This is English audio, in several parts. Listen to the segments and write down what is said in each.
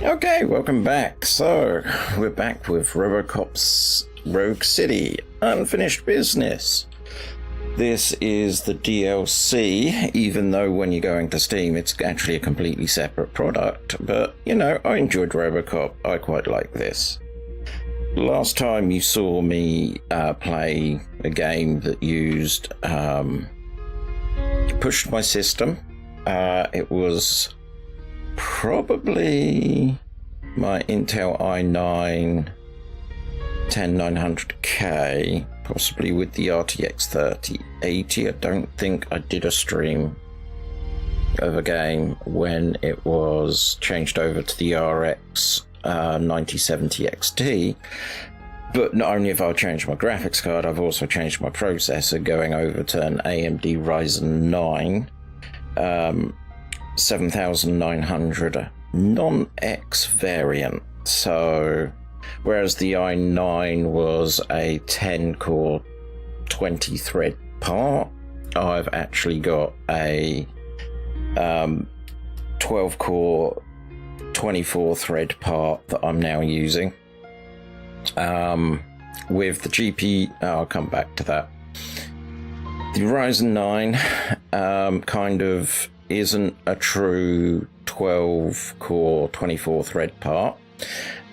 Okay, welcome back. So, we're back with RoboCop's Rogue City, Unfinished Business. This is the DLC, even though when you're going to Steam, it's actually a completely separate product. But, you know, I enjoyed RoboCop. I quite like this. Last time you saw me play a game that used pushed my system. It was probably my Intel i9 10900K, possibly with the RTX 3080. I don't think I did a stream of a game when it was changed over to the RX 9070 XT. But not only have I changed my graphics card, I've also changed my processor, going over to an AMD Ryzen 9 7900 non-X variant. So whereas the i9 was a 10-core 20-thread part, I've actually got a 12-core 24-thread part that I'm now using. With the GPU, I'll come back to that. The Ryzen 9 kind of isn't a true 12-core 24-thread part,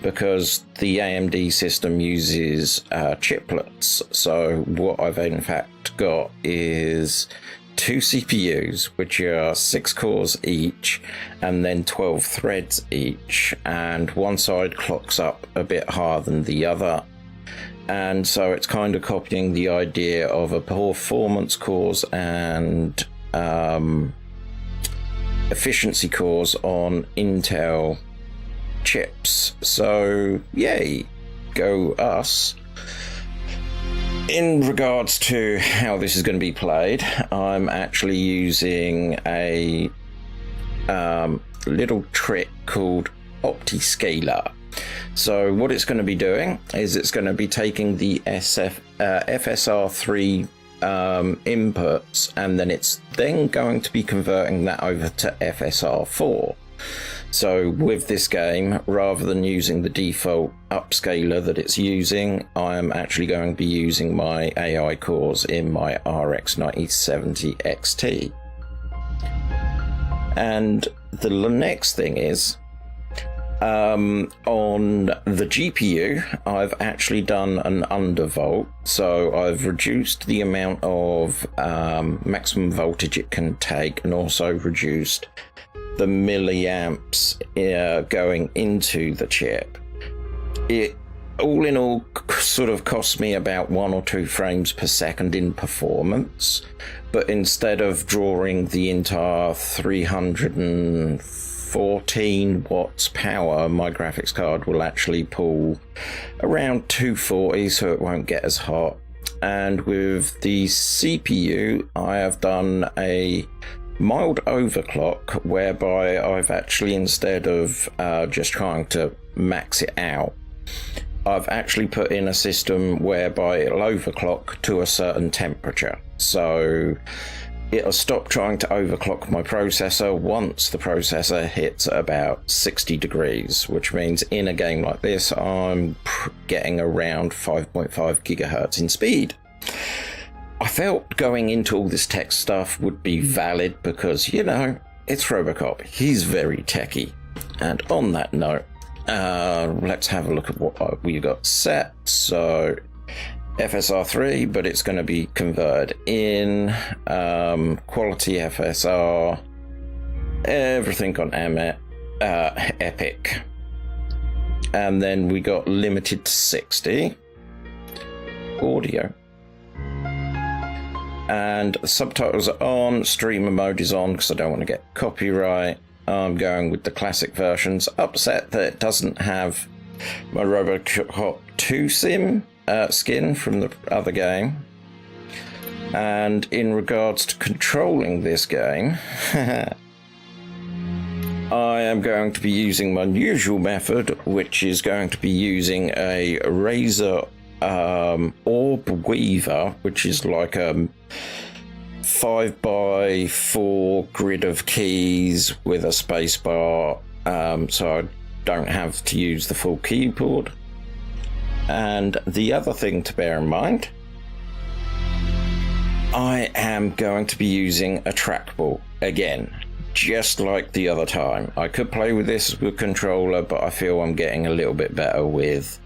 because the AMD system uses chiplets. So what I've in fact got is two CPUs, which are 6 cores each and then 12 threads each, and one side clocks up a bit higher than the other. And so it's kind of copying the idea of a performance cores and efficiency cores on Intel chips. So yay, go us. In regards to how this is going to be played, I'm actually using a little trick called OptiScaler. So what it's going to be doing is it's going to be taking the FSR3 inputs, and then it's then going to be converting that over to FSR4. So with this game, rather than using the default upscaler that it's using, I am actually going to be using my AI cores in my RX 9070 XT. And the next thing is, on the GPU, I've actually done an undervolt. So I've reduced the amount of maximum voltage it can take, and also reduced the milliamps going into the chip. It all in all sort of cost me about 1 or 2 frames per second in performance, but instead of drawing the entire 314 watts power, my graphics card will actually pull around 240, so it won't get as hot. And with the CPU, I have done a mild overclock, whereby I've actually, instead of just trying to max it out, I've actually put in a system whereby it'll overclock to a certain temperature. So it'll stop trying to overclock my processor once the processor hits about 60 degrees, which means in a game like this, I'm getting around 5.5 gigahertz in speed. I felt going into all this tech stuff would be valid because, you know, it's RoboCop. He's very techy. And on that note, let's have a look at what we got set. So FSR3, but it's going to be converted in quality FSR, everything on Epic. And then we got limited to 60 audio. And subtitles are on, streamer mode is on because I don't want to get copyright. I'm going with the classic versions. Upset that it doesn't have my RoboCop 2 skin from the other game. And in regards to controlling this game, I am going to be using my usual method, which is going to be using a Razer Orb Weaver, which is like a 5x4 grid of keys with a space bar. So I don't have to use the full keyboard. And the other thing to bear in mind, I am going to be using a trackball again, just like the other time. I could play with this with controller, but I feel I'm getting a little bit better with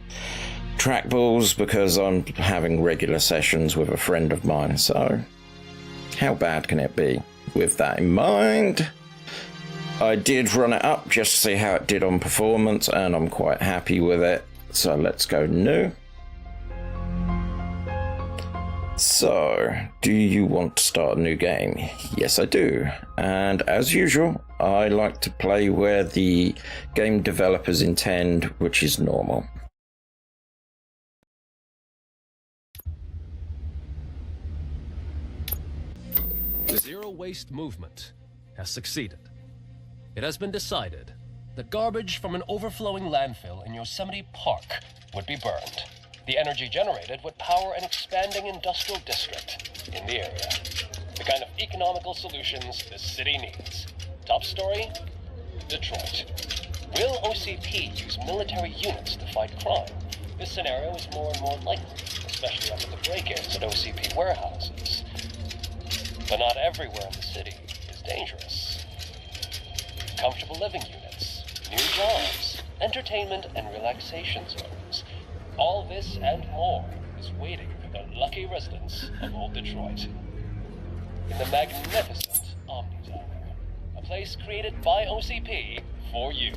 trackballs because I'm having regular sessions with a friend of mine, so how bad can it be? With that in mind, I did run it up just to see how it did on performance, and I'm quite happy with it. So let's go new. So, do you want to start a new game? Yes, I do. And as usual, I like to play where the game developers intend, which is normal. The zero waste movement has succeeded. It has been decided that garbage from an overflowing landfill in Yosemite Park would be burned. The energy generated would power an expanding industrial district in the area. The kind of economical solutions the city needs. Top story, Detroit. Will OCP use military units to fight crime? This scenario is more and more likely, especially after the break-ins at OCP warehouses. But not everywhere in the city is dangerous. Comfortable living units, new jobs, entertainment and relaxation zones. All this and more is waiting for the lucky residents of Old Detroit. In the magnificent Omni Tower, a place created by OCP for you,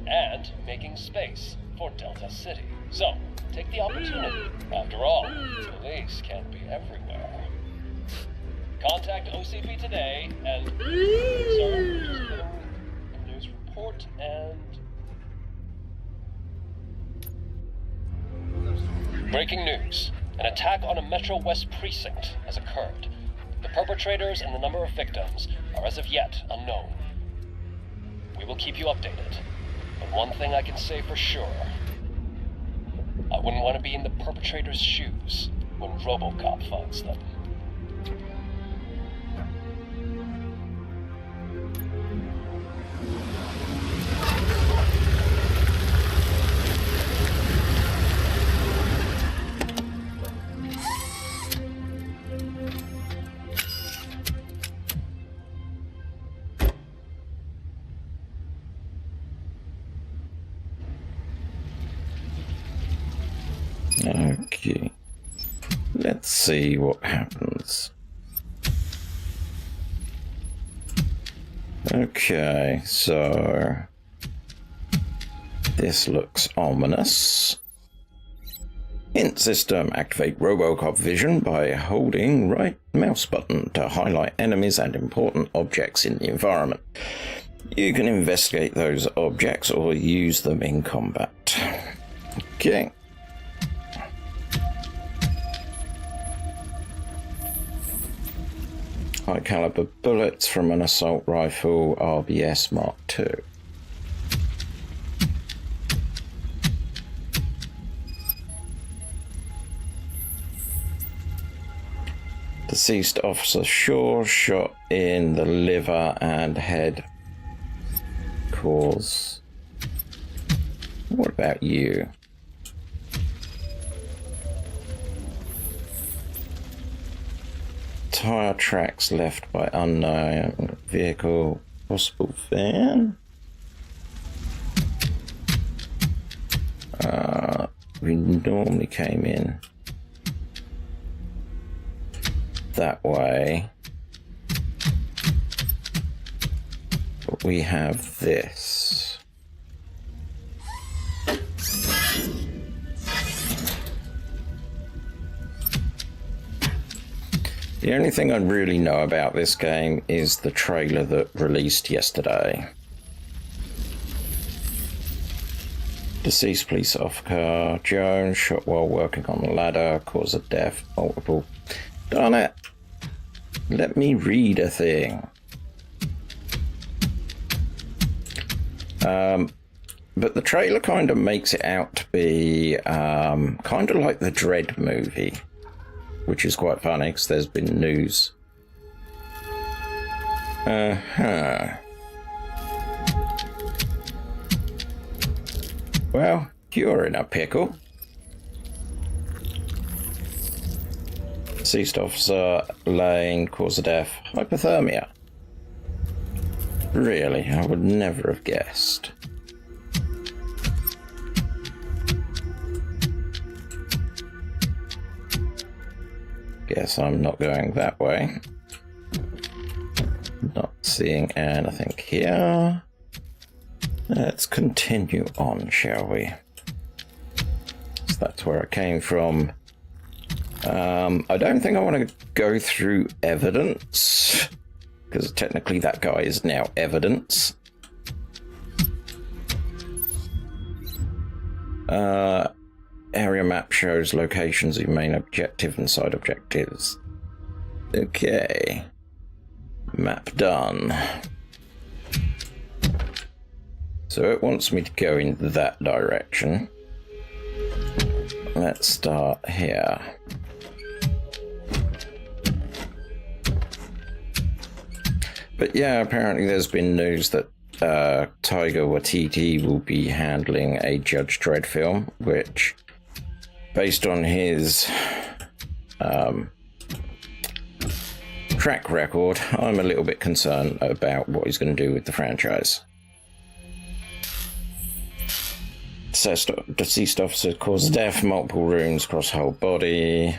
and making space for Delta City. So, take the opportunity. After all, police can't be everywhere. Contact OCP today and... Sir, just getting a news report and... Breaking news. An attack on a Metro West precinct has occurred. The perpetrators and the number of victims are as of yet unknown. We will keep you updated. But one thing I can say for sure. I wouldn't want to be in the perpetrator's shoes when RoboCop finds them. Okay, let's see what happens. Okay, so this looks ominous. Hint system: activate RoboCop vision by holding right mouse button to highlight enemies and important objects in the environment. You can investigate those objects or use them in combat. Okay. High caliber bullets from an assault rifle, RBS Mark II. Deceased officer Shaw shot in the liver and head. Cause. What about you? Tire tracks left by unknown vehicle, possible van. We normally came in that way, but we have this. The only thing I really know about this game is the trailer that released yesterday. Deceased police officer Jones shot while working on the ladder, cause of death, multiple. Darn it! Let me read a thing. But the trailer kind of makes it out to be kind of like the Dread movie, which is quite funny because there's been news. Well, you're in a pickle. Deceased officer, Lane, cause of death, hypothermia. Really, I would never have guessed. Guess I'm not going that way. Not seeing anything here. Let's continue on, shall we? So that's where I came from. I don't think I want to go through evidence, because technically that guy is now evidence. Area map shows locations of main objective and side objectives. Okay. Map done. So it wants me to go in that direction. Let's start here. But yeah, apparently there's been news that Taika Waititi will be handling a Judge Dredd film, which, based on his track record, I'm a little bit concerned about what he's going to do with the franchise. Deceased officer caused death, multiple wounds across whole body.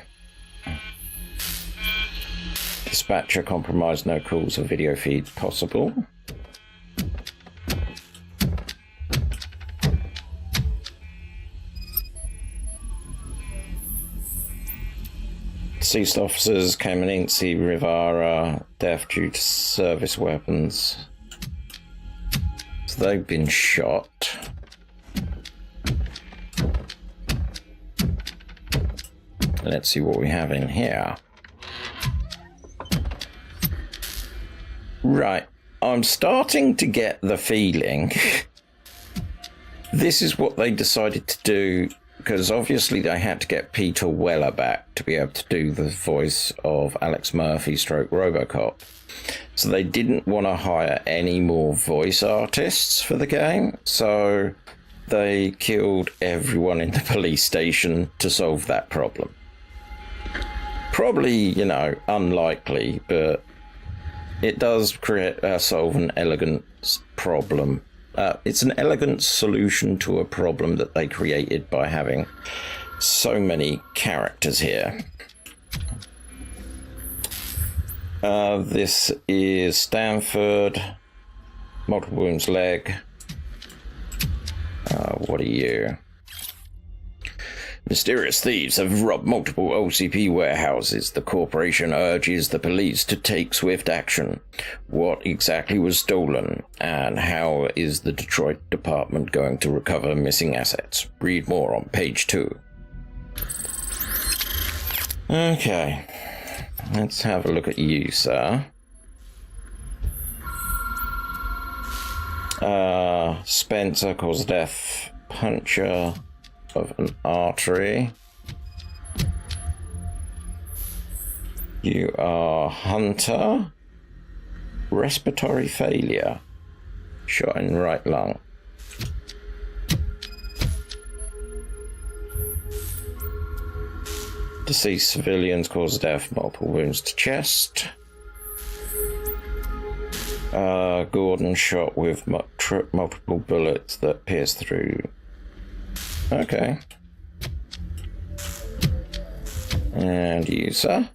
Dispatcher compromised, no calls or video feed possible. Deceased officers, Caminenci, Rivara, death due to service weapons. So they've been shot. Let's see what we have in here. Right, I'm starting to get the feeling this is what they decided to do, because obviously they had to get Peter Weller back to be able to do the voice of Alex Murphy stroke RoboCop. So they didn't want to hire any more voice artists for the game, so they killed everyone in the police station to solve that problem. Probably, you know, unlikely, but it does solve an elegant problem. It's an elegant solution to a problem that they created by having so many characters here. This is Stanford. Multiple wounds, leg. What are you? Mysterious thieves have robbed multiple OCP warehouses. The corporation urges the police to take swift action. What exactly was stolen, and how is the Detroit Department going to recover missing assets? Read more on page 2. Okay, let's have a look at you, sir. Spencer caused death, puncture of an artery. You are Hunter. Respiratory failure. Shot in right lung. Deceased civilians cause death, multiple wounds to chest. Gordon shot with multiple bullets that pierce through. Okay. And you, sir?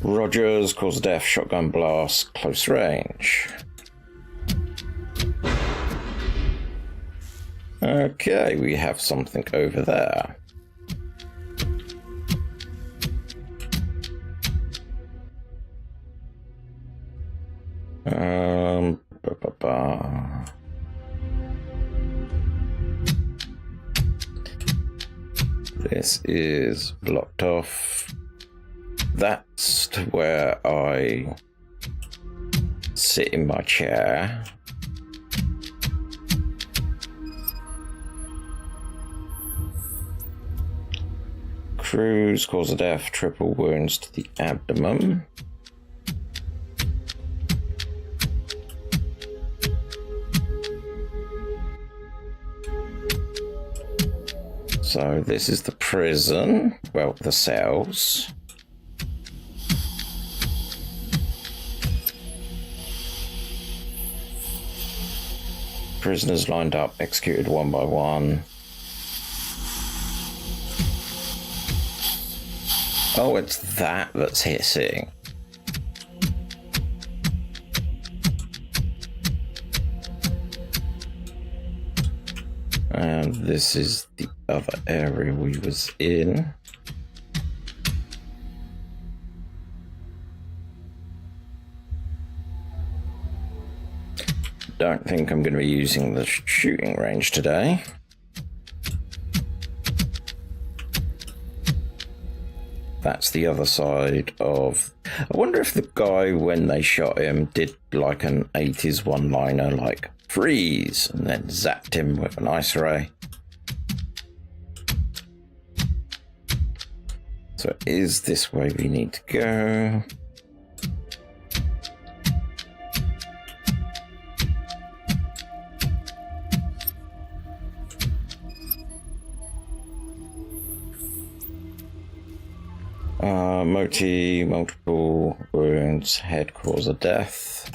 Rogers cause death, shotgun blast, close range. Okay, we have something over there. This is blocked off. That's where I sit in my chair. Cruz cause of death, triple wounds to the abdomen. So this is the prison. Well, the cells. Prisoners lined up, executed one by one. Oh, it's that's hissing. And this is the other area we was in. Don't think I'm going to be using the shooting range today. That's the other side of... I wonder if the guy, when they shot him, did like an 80s one-liner like, freeze, and then zapped him with an ice ray. So is this way we need to go? Multiple wounds, head cause of death.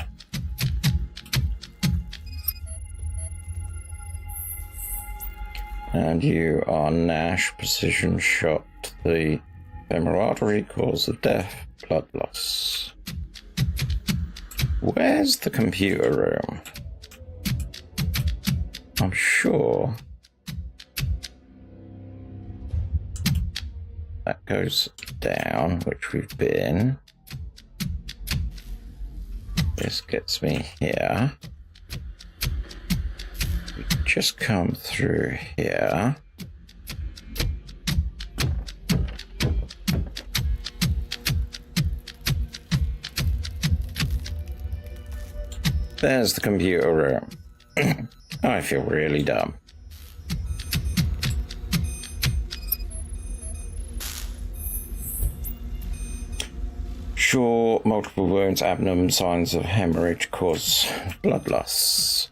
And you are Nash, precision shot to the femoral artery, cause of death, blood loss. Where's the computer room? I'm sure that goes down, which we've been. This gets me here. We just come through here. There's the computer room. I feel really dumb. Sure, multiple wounds, abdomen, signs of hemorrhage cause blood loss.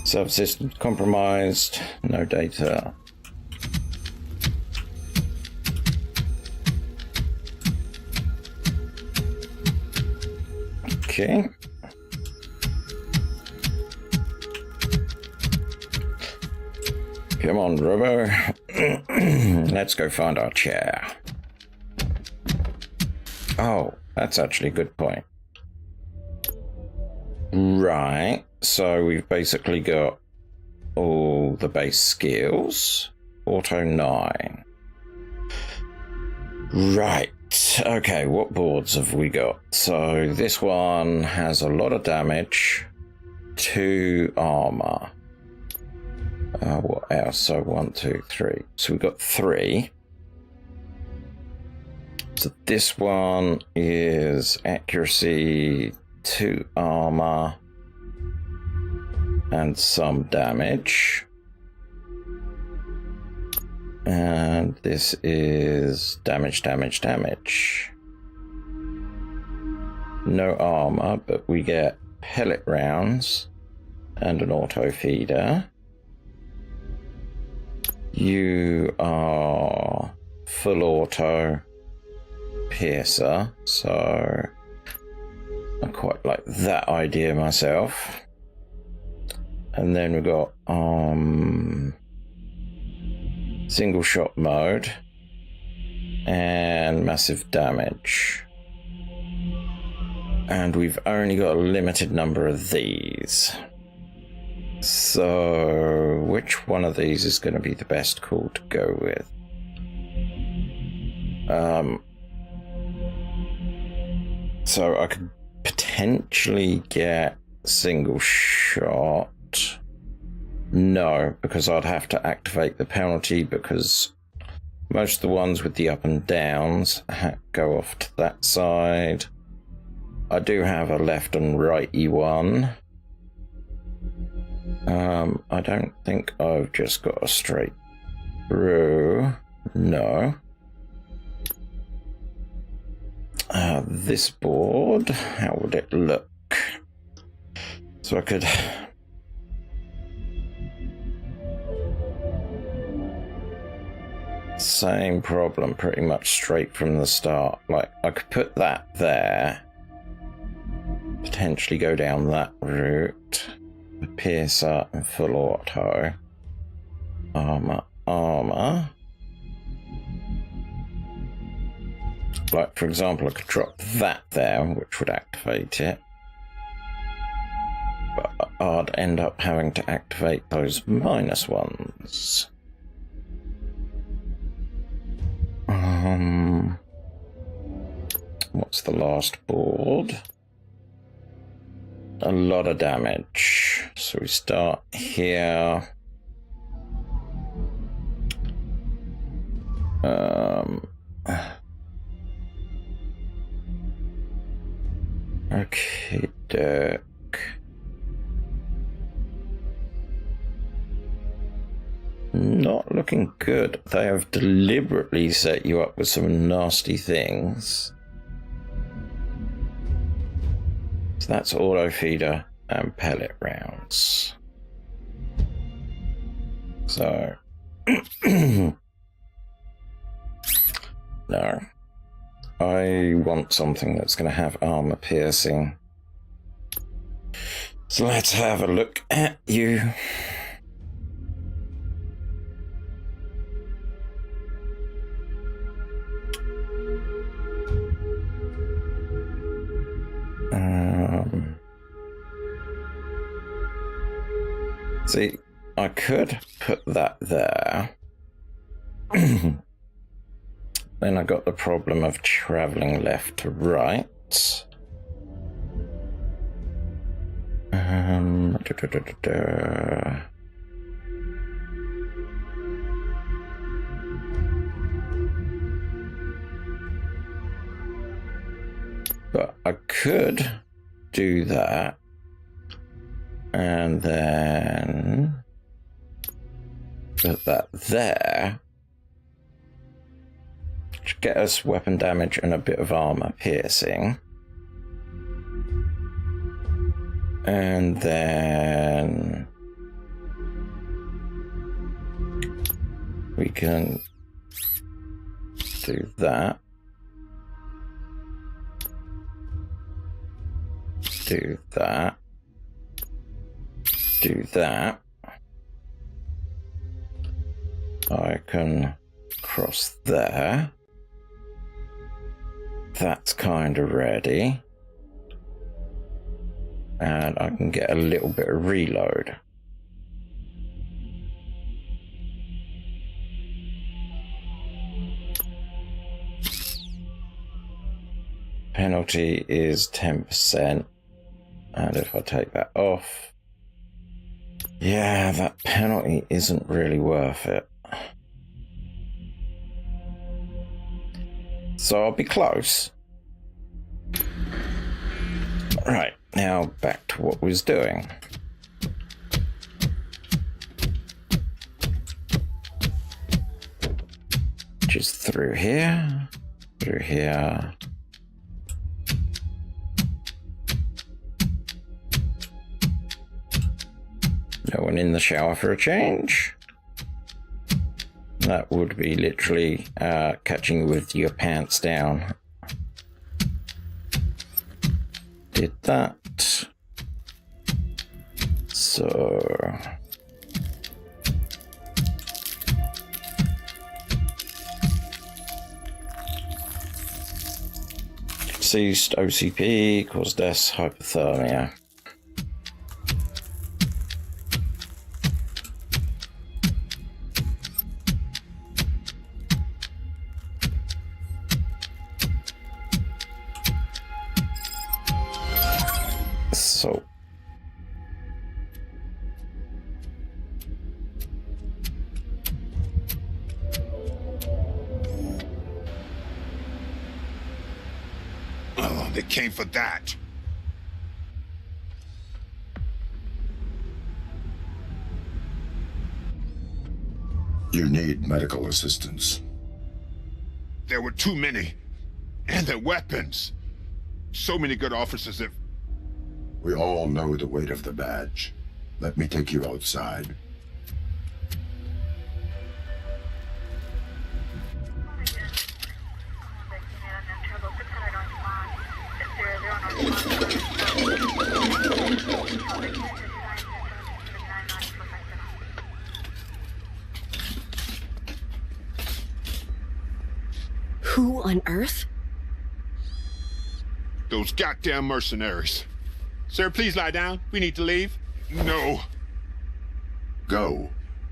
Subsystem compromised, no data. Okay. Come on, Robo. Let's go find our chair. Oh, that's actually a good point. Right, so we've basically got all the base skills. Auto 9. Right, okay, what boards have we got? So this one has a lot of damage, 2 armor. What else? So 1, 2, 3. So we've got 3. So this one is accuracy, 2 armor, and some damage. And this is damage, damage, damage. No armor, but we get pellet rounds and an auto feeder. You are full auto piercer, so I quite like that idea myself. And then we've got single shot mode and massive damage. And we've only got a limited number of these. So, which one of these is going to be the best call to go with? So I could potentially get single shot. No, because I'd have to activate the penalty, because most of the ones with the up and downs go off to that side. I do have a left and righty one. I don't think I've just got a straight through. No. This board, how would it look? So I could same problem pretty much straight from the start. Like, I could put that there, potentially go down that route, the piercer and full auto, armor. Like, for example, I could drop that there, which would activate it. But I'd end up having to activate those minus ones. What's the last board? A lot of damage. So we start here. Okay, Dirk. Not looking good. They have deliberately set you up with some nasty things. So that's auto feeder and pellet rounds. So no. I want something that's going to have armor piercing. So let's have a look at you. See, I could put that there. Then I got the problem of traveling left to right. But I could do that. And then put that there. To get us weapon damage and a bit of armor piercing. And then we can do that. Do that. Do that. I can cross there. That's kind of ready. And I can get a little bit of reload. Penalty is 10%. And if I take that off, yeah, that penalty isn't really worth it. So I'll be close. Right, now back to what we was doing. Just through here, through here. No one in the shower for a change. That would be literally catching you with your pants down. Did that. So ceased OCP, caused death, hypothermia. So oh, they came for that. You need medical assistance. There were too many. And their weapons. So many good officers have... We all know the weight of the badge. Let me take you outside. Who on earth? Those goddamn mercenaries. Sir, please lie down. We need to leave. No. Go.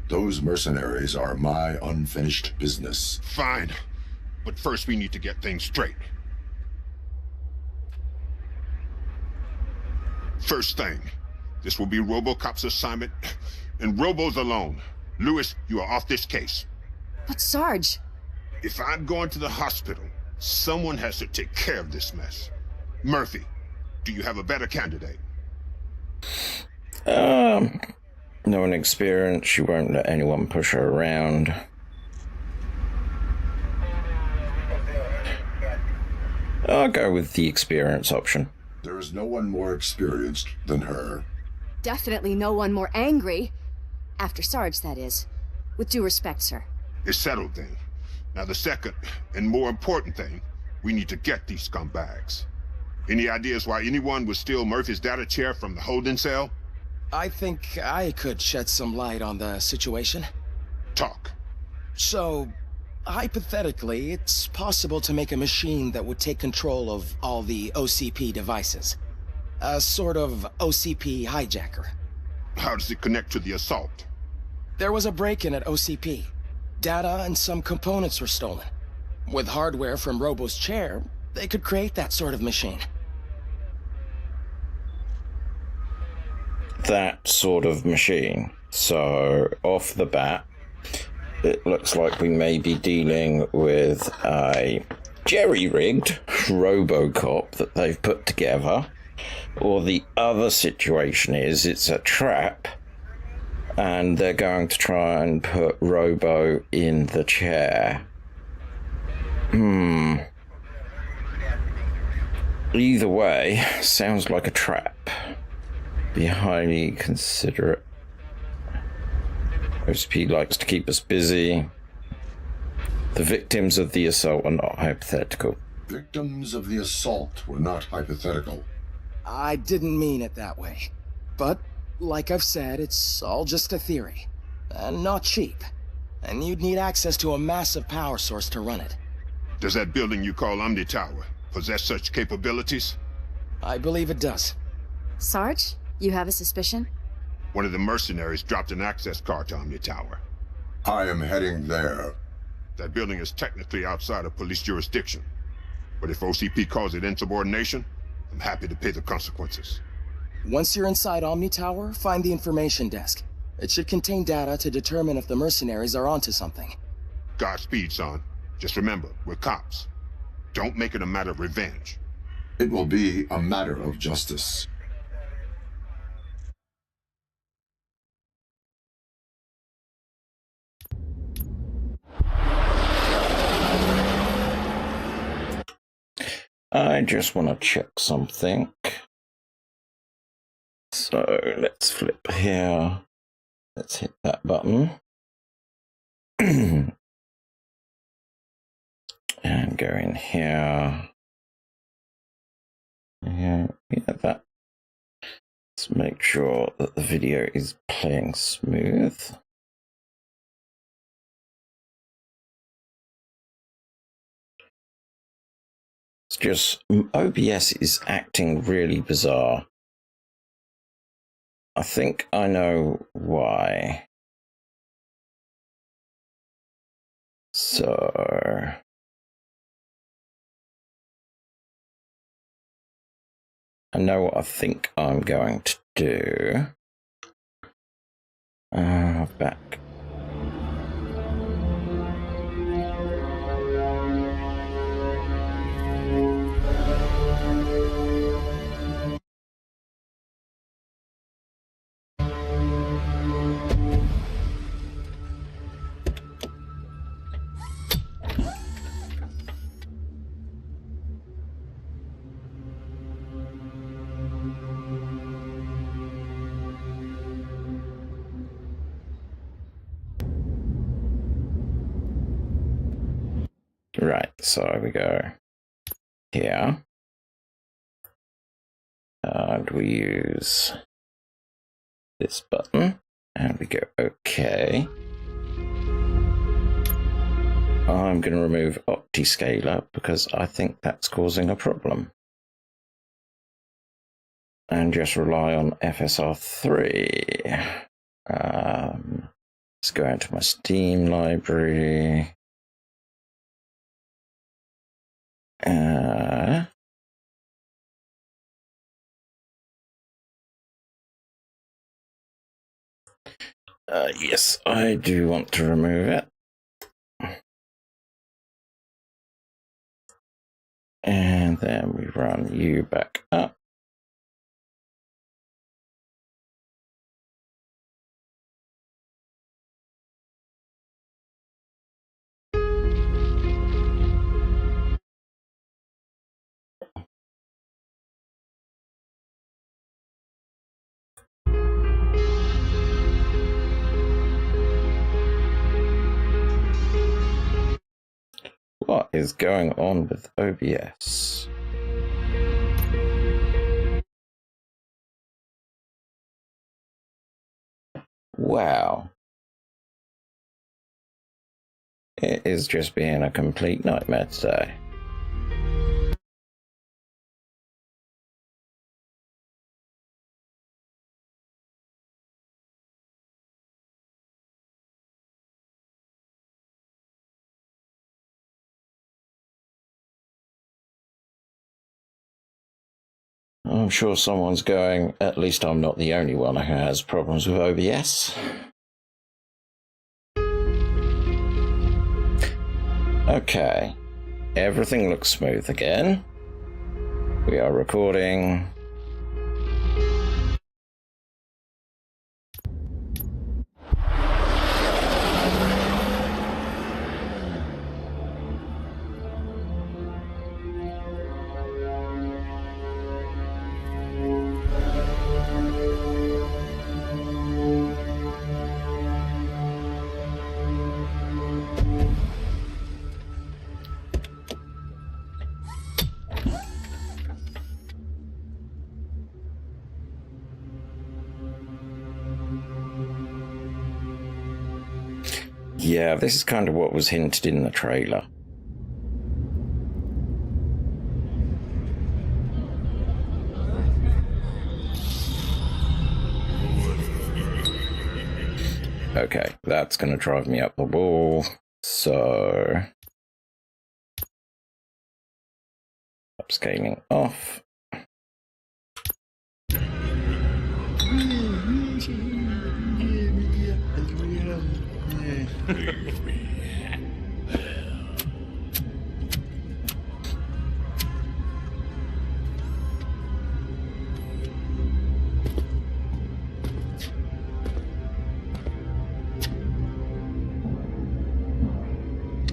Those mercenaries are my unfinished business. Fine. But first we need to get things straight. First thing, this will be RoboCop's assignment, and Robo's alone. Lewis, you are off this case. But Sarge... If I'm going to the hospital, someone has to take care of this mess. Murphy, do you have a better candidate? No inexperience. She won't let anyone push her around. I'll go with the experience option. There is no one more experienced than her. Definitely no one more angry. After Sarge, that is. With due respect, sir. It's settled then. Now the second, and more important thing, we need to get these scumbags. Any ideas why anyone would steal Murphy's data chair from the holding cell? I think I could shed some light on the situation. Talk. So, hypothetically, it's possible to make a machine that would take control of all the OCP devices. A sort of OCP hijacker. How does it connect to the assault? There was a break-in at OCP. Data and some components were stolen. With hardware from Robo's chair, they could create that sort of machine. That sort of machine. So, off the bat, it looks like we may be dealing with a jerry-rigged RoboCop that they've put together. Or the other situation is it's a trap and they're going to try and put Robo in the chair. Either way, sounds like a trap. Be highly considerate. OCP likes to keep us busy. The victims of the assault are not hypothetical. Victims of the assault were not hypothetical. I didn't mean it that way. But, like I've said, it's all just a theory. And not cheap. And you'd need access to a massive power source to run it. Does that building you call Omni Tower possess such capabilities? I believe it does. Sarge, you have a suspicion? One of the mercenaries dropped an access card to Omni Tower. I am heading there. That building is technically outside of police jurisdiction. But if OCP calls it insubordination, I'm happy to pay the consequences. Once you're inside Omni Tower, find the information desk. It should contain data to determine if the mercenaries are onto something. Godspeed, son. Just remember, we're cops. Don't make it a matter of revenge. It will be a matter of justice. I just want to check something. So let's flip here. Let's hit that button. And go in here. Yeah, that. Let's make sure that the video is playing smooth. It's just OBS is acting really bizarre. I think I know why. So I know what I think I'm going to do. Back. Right, so we go here. and we use this button and we go OK. I'm going to remove OptiScaler because I think that's causing a problem. And just rely on FSR3. Let's go into my Steam library. Yes, I do want to remove it. And then we run you back up. What is going on with OBS? Wow. It is just being a complete nightmare today. I'm sure someone's going, at least I'm not the only one who has problems with OBS. Okay, everything looks smooth again. We are recording. Yeah, this is kind of what was hinted in the trailer. Okay, that's going to drive me up the wall. So, upscaling off.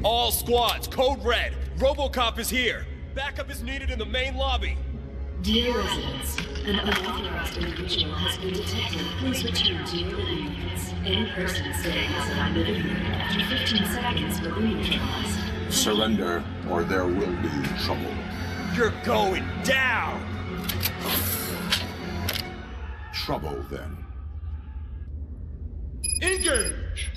All squads, code red. RoboCop is here. Backup is needed in the main lobby. Dear residents, an unauthorized individual has been detected. Please return to your living units. Any person staying outside the living room after 15 seconds will be neutralized. Surrender, or there will be trouble. You're going down! Trouble, then. Engage!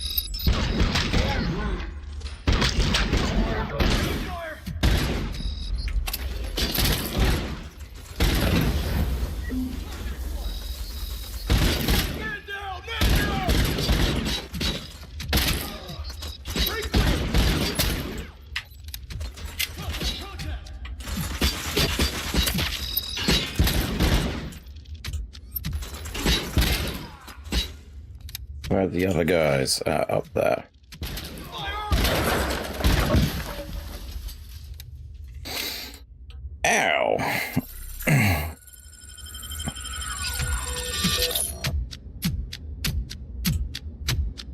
Where are the other guys? Up there. Ow!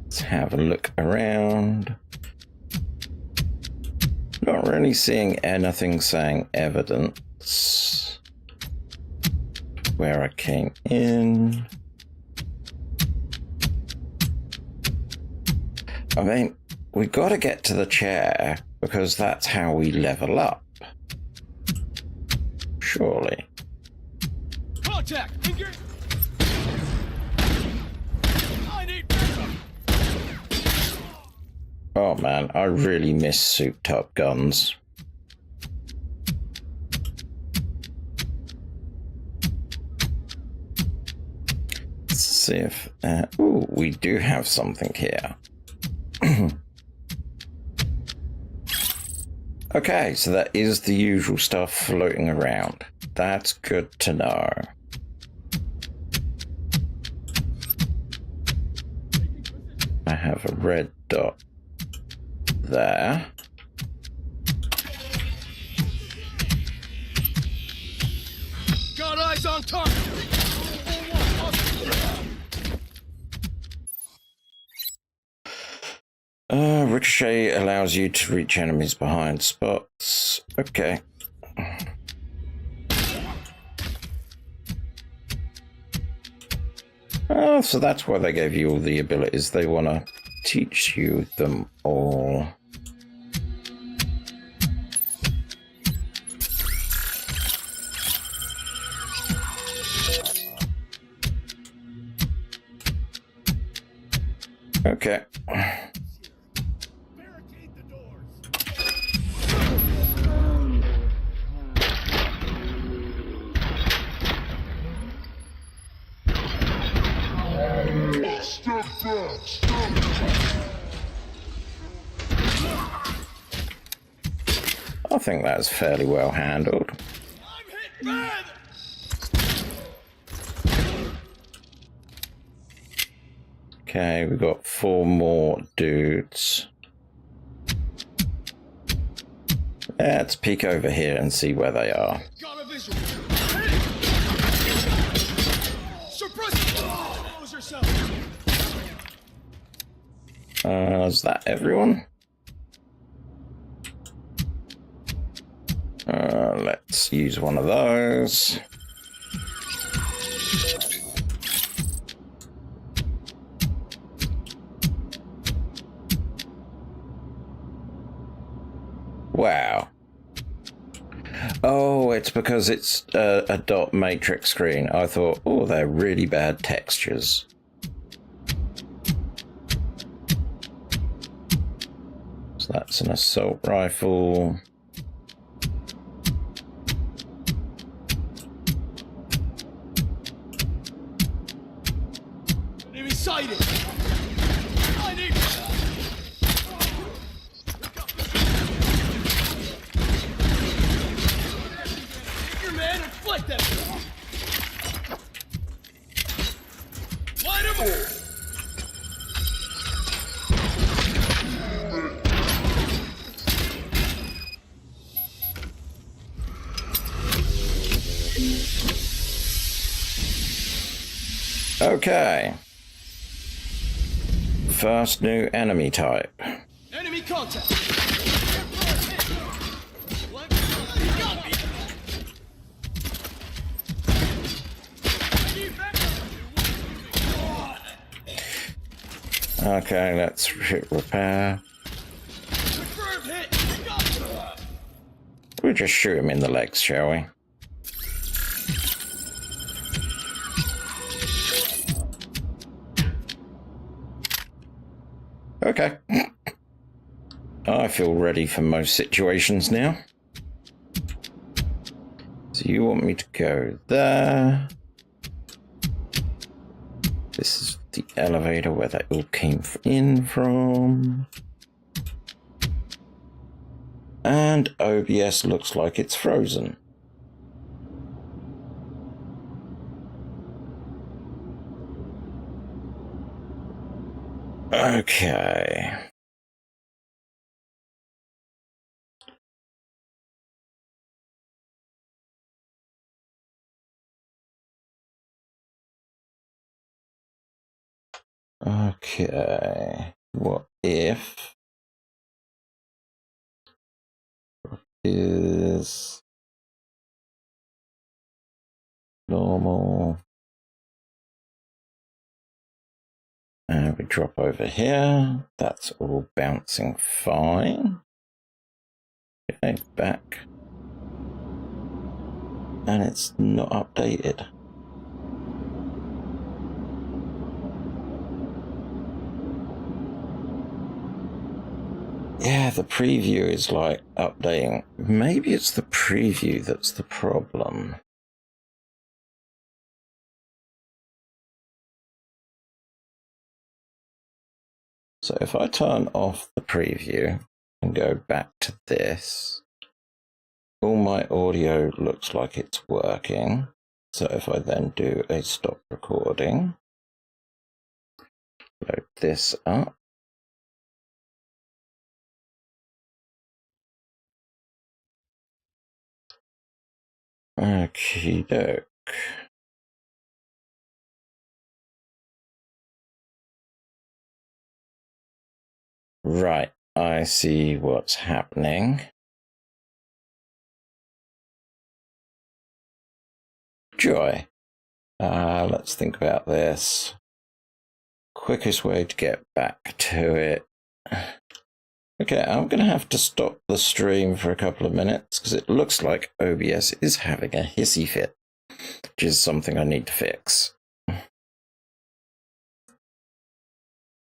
Let's have a look around. Not really seeing anything saying evidence. Where I came in. I mean, we got to get to the chair because that's how we level up. Surely. Contact! Engage! I need backup! Oh man, I really miss souped-up guns. Let's see if... ooh, we do have something here. Okay, so that is the usual stuff floating around. That's good to know. I have a red dot there. Got eyes on target! Ricochet allows you to reach enemies behind spots. Okay. So that's why they gave you all the abilities. They want to teach you them all. Okay. Barricade the doors! Step back! I think that's fairly well handled. I'm hit bad! Okay, we've got 4 more dudes. Let's peek over here and see where they are. Got a visual! Suppress it! Expose yourself! Is that everyone? Let's use one of those. Wow. Oh, it's because it's a dot matrix screen. I thought, oh, they're really bad textures. So that's an assault rifle. Enemy sighted! I need... Take your man and flight them! Light him up! Okay. First new enemy type. Enemy contact! He got me! Okay, let's hit repair. Confirmed hit! He got me! We'll just shoot him in the legs, shall we? Okay. I feel ready for most situations now. So you want me to go there. This is the elevator where they all came in from. And OBS looks like it's frozen. Okay. Okay. What if is normal? And we drop over here. That's all bouncing fine. Okay, back. And it's not updated. Yeah, the preview is like updating. Maybe it's the preview that's the problem. So if I turn off the preview and go back to this, all my audio looks like it's working. So if I then do a stop recording, load this up. Okie doke. Right, I see what's happening. Joy. Let's think about this. Quickest way to get back to it. Okay, I'm going to have to stop the stream for a couple of minutes because it looks like OBS is having a hissy fit, which is something I need to fix.